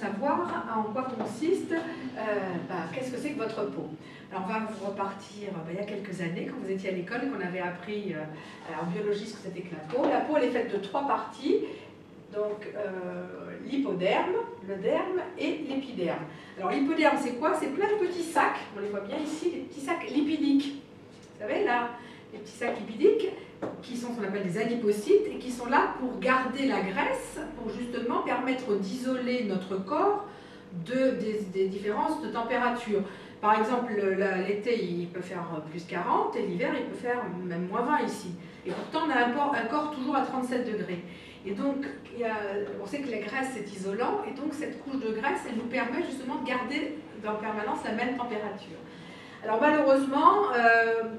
savoir en quoi consiste, qu'est-ce que c'est que votre peau. Alors on va vous repartir il y a quelques années, quand vous étiez à l'école et qu'on avait appris en biologie ce que c'était que la peau. La peau elle est faite de 3 parties, donc l'hypoderme, le derme et l'épiderme. Alors l'hypoderme c'est quoi? C'est plein de petits sacs, on les voit bien ici, des petits sacs lipidiques. Vous savez là, les petits sacs lipidiques qui sont ce qu'on appelle des adipocytes et qui sont là pour garder la graisse, pour justement permettre d'isoler notre corps des différences de température. Par exemple, l'été il peut faire plus 40 et l'hiver il peut faire même moins 20 ici. Et pourtant on a un corps toujours à 37 degrés. Et donc on sait que la graisse c'est isolant et donc cette couche de graisse elle nous permet justement de garder en permanence la même température. Alors malheureusement,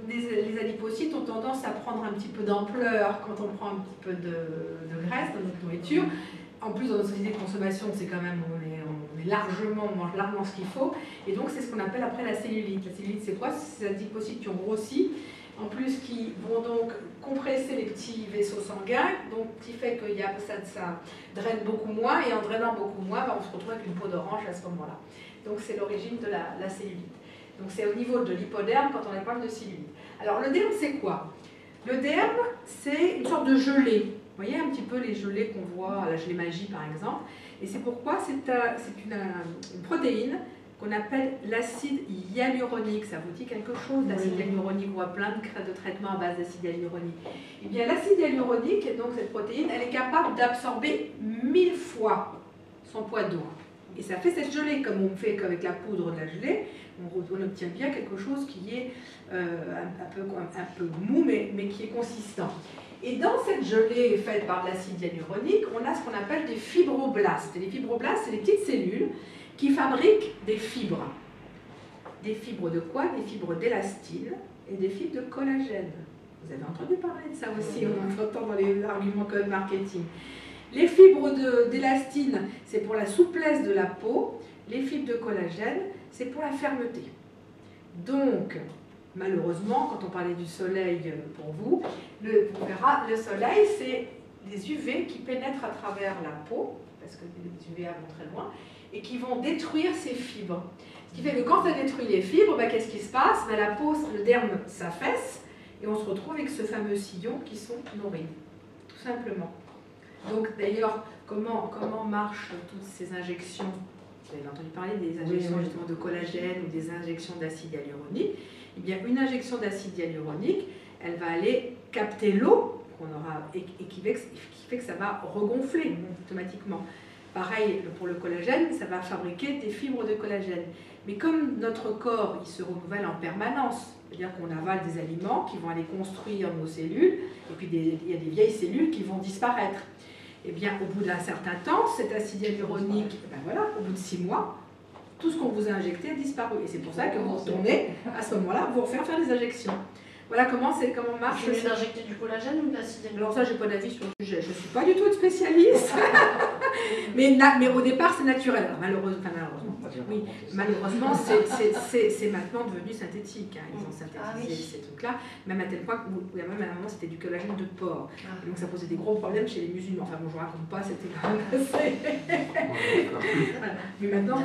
les adipocytes ont tendance à prendre un petit peu d'ampleur quand on prend un petit peu de graisse dans notre nourriture. En plus, dans notre société de consommation, c'est quand même, on mange largement ce qu'il faut. Et donc, c'est ce qu'on appelle après la cellulite. La cellulite, c'est quoi? C'est ces adipocytes qui ont grossi, en plus qui vont donc compresser les petits vaisseaux sanguins, donc qui fait que ça draine beaucoup moins. Et en drainant beaucoup moins, on se retrouve avec une peau d'orange à ce moment-là. Donc, c'est l'origine de la cellulite. Donc c'est au niveau de l'hypoderme quand on parle de cellulite. Alors le derme c'est quoi? Le derme c'est une sorte de gelée. Vous voyez un petit peu les gelées qu'on voit, la gelée magie par exemple. Et c'est pourquoi c'est une protéine qu'on appelle l'acide hyaluronique. Ça vous dit quelque chose, l'acide hyaluronique? On voit plein de traitements à base d'acide hyaluronique. Eh bien l'acide hyaluronique, donc cette protéine, elle est capable d'absorber 1000 fois son poids d'eau. Et ça fait cette gelée, comme on fait avec la poudre de la gelée, on obtient bien quelque chose qui est un peu mou, mais qui est consistant. Et dans cette gelée faite par l'acide hyaluronique, on a ce qu'on appelle des fibroblastes. Et les fibroblastes, c'est les petites cellules qui fabriquent des fibres. Des fibres de quoi? Des fibres d'élastine et des fibres de collagène. Vous avez entendu parler de ça aussi, on entend dans les arguments code marketing. Les fibres d'élastine, c'est pour la souplesse de la peau. Les fibres de collagène, c'est pour la fermeté. Donc, malheureusement, quand on parlait du soleil pour vous, on verra, le soleil, c'est des UV qui pénètrent à travers la peau, parce que les UVA vont très loin, et qui vont détruire ces fibres. Ce qui fait que quand ça détruit les fibres, qu'est-ce qui se passe? La peau, le derme s'affaisse, et on se retrouve avec ce fameux sillon qui sont nos rides, tout simplement. Donc d'ailleurs, comment marchent toutes ces injections? Vous avez entendu parler des injections justement de collagène ou des injections d'acide hyaluronique. Eh bien, une injection d'acide hyaluronique, elle va aller capter l'eau qu'on aura et qui fait que ça va regonfler automatiquement. Pareil pour le collagène, ça va fabriquer des fibres de collagène. Mais comme notre corps, il se renouvelle en permanence, c'est-à-dire qu'on avale des aliments qui vont aller construire nos cellules, et puis il y a des vieilles cellules qui vont disparaître. Eh bien, au bout d'un certain temps, cet acide hyaluronique, au bout de 6 mois, tout ce qu'on vous a injecté a disparu. Et c'est pour ça que vous retournez, à ce moment-là, vous refaire faire des injections. Voilà comment marche. Vous voulez injecter du collagène ou de l'acide hyaluronique? Alors ça, j'ai pas d'avis sur le sujet. Je ne suis pas du tout une spécialiste. mais au départ, c'est naturel. Alors, malheureusement, c'est maintenant devenu synthétique. Ils ont synthétisé ces trucs-là, même à tel point que même à un moment, c'était du collagène de porc. Et donc ça posait des gros problèmes chez les musulmans. Enfin bon, je ne raconte pas, c'était quand même assez... Voilà. Mais maintenant,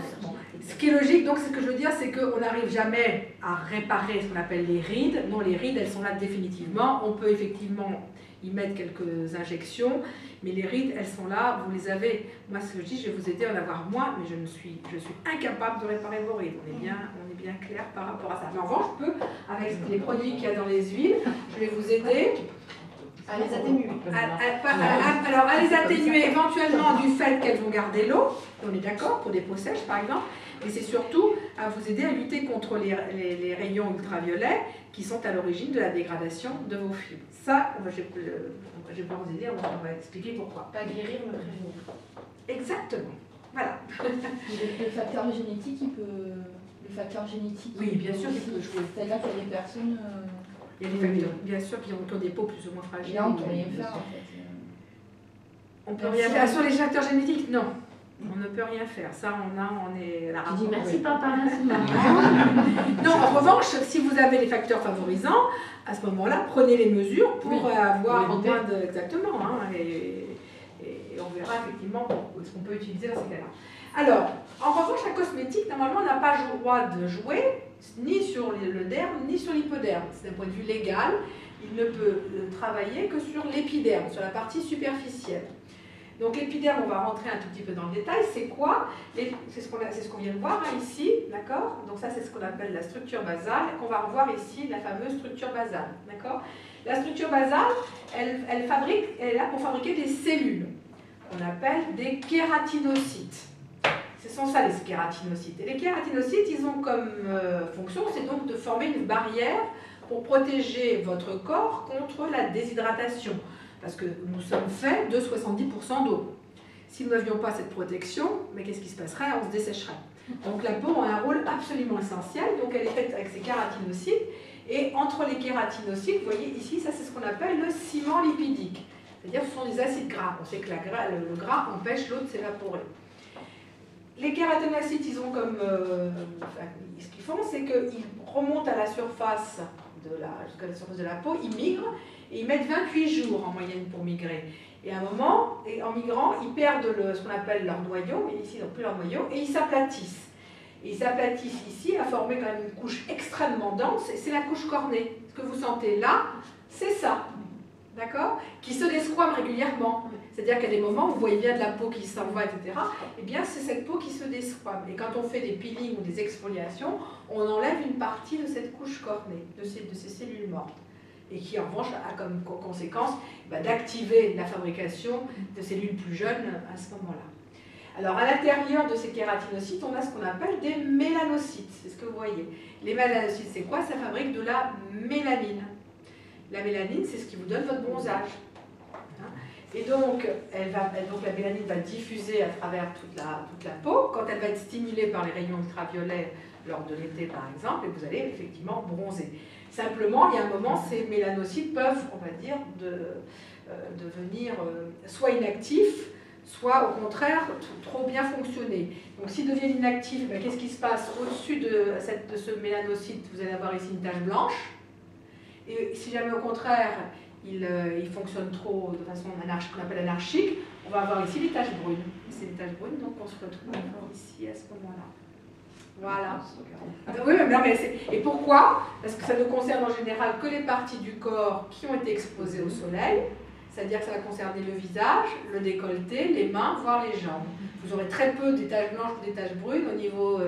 ce qui est logique, donc, ce que je veux dire, c'est qu'on n'arrive jamais à réparer ce qu'on appelle les rides. Non, les rides, elles sont là définitivement. On peut effectivement y mettre quelques injections, mais les rides, elles sont là, vous les avez. Moi, ce que je dis, je vais vous aider à en avoir moins, mais je suis incapable de réparer vos rides. On est bien clair par rapport à ça. Mais en revanche, je peux, avec les produits qu'il y a dans les huiles, je vais vous aider à les atténuer. Alors, à les atténuer éventuellement du fait qu'elles vont garder l'eau, on est d'accord, pour des peaux sèches par exemple, mais c'est surtout à vous aider à lutter contre les rayons ultraviolets qui sont à l'origine de la dégradation de vos fibres. Ça, je vais pouvoir vous aider, on va expliquer pourquoi. Pas guérir, mais prévenir. Exactement. Voilà. Le facteur génétique, Le facteur génétique. Oui, bien sûr, il peut jouer. C'est-à-dire qu'il y a des personnes. Il y a des facteurs, bien sûr, qui ont des peaux plus ou moins fragiles. Et là, on peut rien faire, en fait. On peut rien faire. Sur les facteurs génétiques, non. On ne peut rien faire. Ça, on est la Je dis merci papa, merci maman. Non, en revanche, si vous avez les facteurs favorisants, à ce moment-là, prenez les mesures pour avoir moins de... Exactement. Et on verra effectivement ce qu'on peut utiliser dans ces cas-là. Alors, en revanche, la cosmétique, normalement, n'a pas le droit de jouer ni sur le derme, ni sur l'hypoderme. C'est d'un point de vue légal, il ne peut travailler que sur l'épiderme, sur la partie superficielle. Donc l'épiderme, on va rentrer un tout petit peu dans le détail. C'est quoi? C'est ce qu'on vient de voir hein, ici, d'accord? Donc ça, c'est ce qu'on appelle la structure basale, et qu'on va revoir ici, la fameuse structure basale, d'accord? La structure basale, elle est là pour fabriquer des cellules, qu'on appelle des kératinocytes. Ce sont ça les kératinocytes. Et les kératinocytes, ils ont comme fonction, c'est donc de former une barrière pour protéger votre corps contre la déshydratation. Parce que nous sommes faits de 70% d'eau. Si nous n'avions pas cette protection, mais qu'est-ce qui se passerait? On se dessécherait. Donc la peau a un rôle absolument essentiel. Donc elle est faite avec ces kératinocytes. Et entre les kératinocytes, vous voyez ici, ça c'est ce qu'on appelle le ciment lipidique. C'est-à-dire ce sont des acides gras. On sait que le gras empêche l'eau de s'évaporer. Les kératinocytes, ils ont comme... ce qu'ils font, c'est qu'ils remontent à la surface jusqu'à la surface de la peau, ils migrent, et ils mettent 28 jours en moyenne pour migrer. Et à un moment, en migrant, ils perdent ce qu'on appelle leur noyau, mais ici ils n'ont plus leur noyau, et ils s'aplatissent. Et ils s'aplatissent ici à former quand même une couche extrêmement dense, et c'est la couche cornée. Ce que vous sentez là, c'est ça, d'accord? Qui se desquame régulièrement. C'est-à-dire qu'à des moments, vous voyez bien de la peau qui s'en va, etc. Eh bien, c'est cette peau qui se desquame. Et quand on fait des peelings ou des exfoliations, on enlève une partie de cette couche cornée, de ces cellules mortes. Et qui, en revanche, a comme conséquence d'activer la fabrication de cellules plus jeunes à ce moment-là. Alors, à l'intérieur de ces kératinocytes, on a ce qu'on appelle des mélanocytes. C'est ce que vous voyez. Les mélanocytes, c'est quoi? Ça fabrique de la mélanine. La mélanine, c'est ce qui vous donne votre bronzage. Et donc, la mélanine va diffuser à travers toute la peau. Quand elle va être stimulée par les rayons ultraviolets lors de l'été, par exemple, et vous allez effectivement bronzer. Simplement, il y a un moment, ces mélanocytes peuvent, on va dire, devenir soit inactifs, soit au contraire trop bien fonctionner. Donc, s'ils deviennent inactifs, qu'est-ce qui se passe? Au-dessus de ce mélanocyte, vous allez avoir ici une tache blanche. Et si jamais au contraire, il fonctionne trop de façon qu'on appelle anarchique, on va avoir ici les taches brunes. C'est les taches brunes, donc on se retrouve ici à ce moment-là. Voilà. Oui, et pourquoi? Parce que ça ne concerne en général que les parties du corps qui ont été exposées au soleil, c'est-à-dire que ça va concerner le visage, le décolleté, les mains, voire les jambes. Vous aurez très peu des taches blanches ou des taches brunes au niveau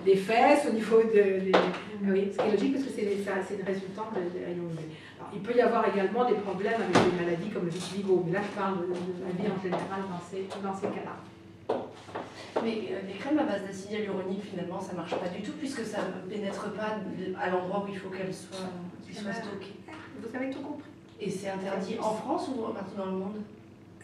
des fesses, au niveau oui, ce qui est logique parce que c'est une résultante des rayons UV. Alors, il peut y avoir également des problèmes avec des maladies comme le vitiligo, mais là je parle de la vie en général dans ces cas-là. Mais les crèmes à base d'acide hyaluronique, finalement, ça ne marche pas du tout puisque ça ne pénètre pas à l'endroit où il faut qu'elles soient stockées. Vous avez tout compris. Et c'est interdit en France ou partout dans le monde?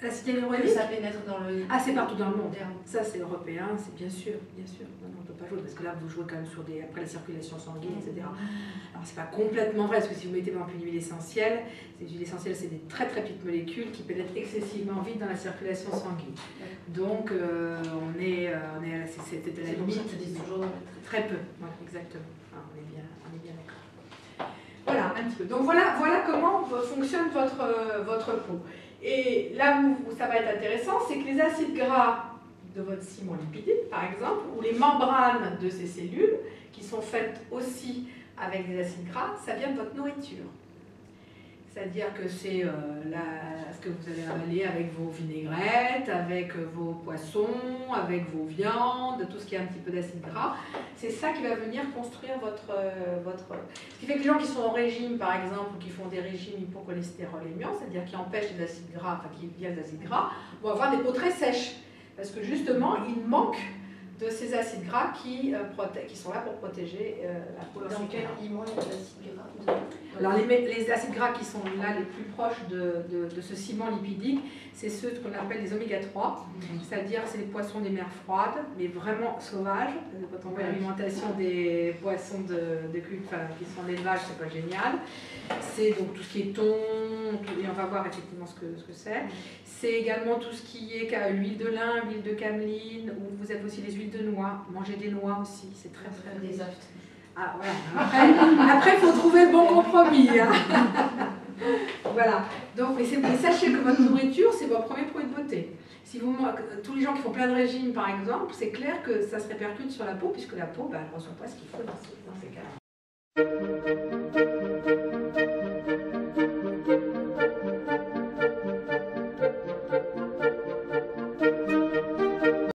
L'acide hyaluronique, que ça pénètre dans le... Ah, c'est partout dans le monde. Ça, c'est européen, c'est bien sûr, bien sûr. Non, on ne peut pas jouer, parce que là, vous jouez quand même sur après la circulation sanguine, etc. Alors, c'est pas complètement vrai, parce que si vous mettez par exemple une huile essentielle, c'est des très très petites molécules qui pénètrent excessivement vite dans la circulation sanguine. Donc, c'est à la limite. Ça dit toujours très peu, ouais, exactement. Enfin, on est bien d'accord. Voilà, un petit peu. Donc, voilà comment fonctionne votre peau. Et là où ça va être intéressant, c'est que les acides gras de votre ciment lipidique, par exemple, ou les membranes de ces cellules, qui sont faites aussi avec des acides gras, ça vient de votre nourriture. C'est-à-dire que c'est ce que vous allez avaler avec vos vinaigrettes, avec vos poissons, avec vos viandes, tout ce qui a un petit peu d'acide gras. C'est ça qui va venir construire votre... Ce qui fait que les gens qui sont en régime, par exemple, ou qui font des régimes hypocholestérolémiants, c'est-à-dire qui empêchent les acides gras, enfin qui viennent des acides gras, vont avoir des peaux très sèches. Parce que justement, il manque de ces acides gras qui sont là pour protéger la peau. Dans quel aliment il y a de l'acide gras? Alors les acides gras qui sont là les plus proches de ce ciment lipidique, c'est ceux qu'on appelle les oméga 3, c'est-à-dire c'est les poissons des mers froides, mais vraiment sauvages. Quand on voit l'alimentation des poissons qui sont en élevage, c'est pas génial. C'est donc tout ce qui est thon, et on va voir effectivement ce que c'est. C'est également tout ce qui est l'huile de lin, l'huile de cameline, ou vous avez aussi les huiles de noix. Mangez des noix aussi, c'est très très des aftes. Ah voilà. Après, il faut trouver le bon compromis. Hein. Voilà. Donc, mais sachez que votre nourriture, c'est votre premier produit de beauté. Si vous, tous les gens qui font plein de régimes, par exemple, c'est clair que ça se répercute sur la peau, puisque la peau, elle ne reçoit pas ce qu'il faut dans ces cas-là.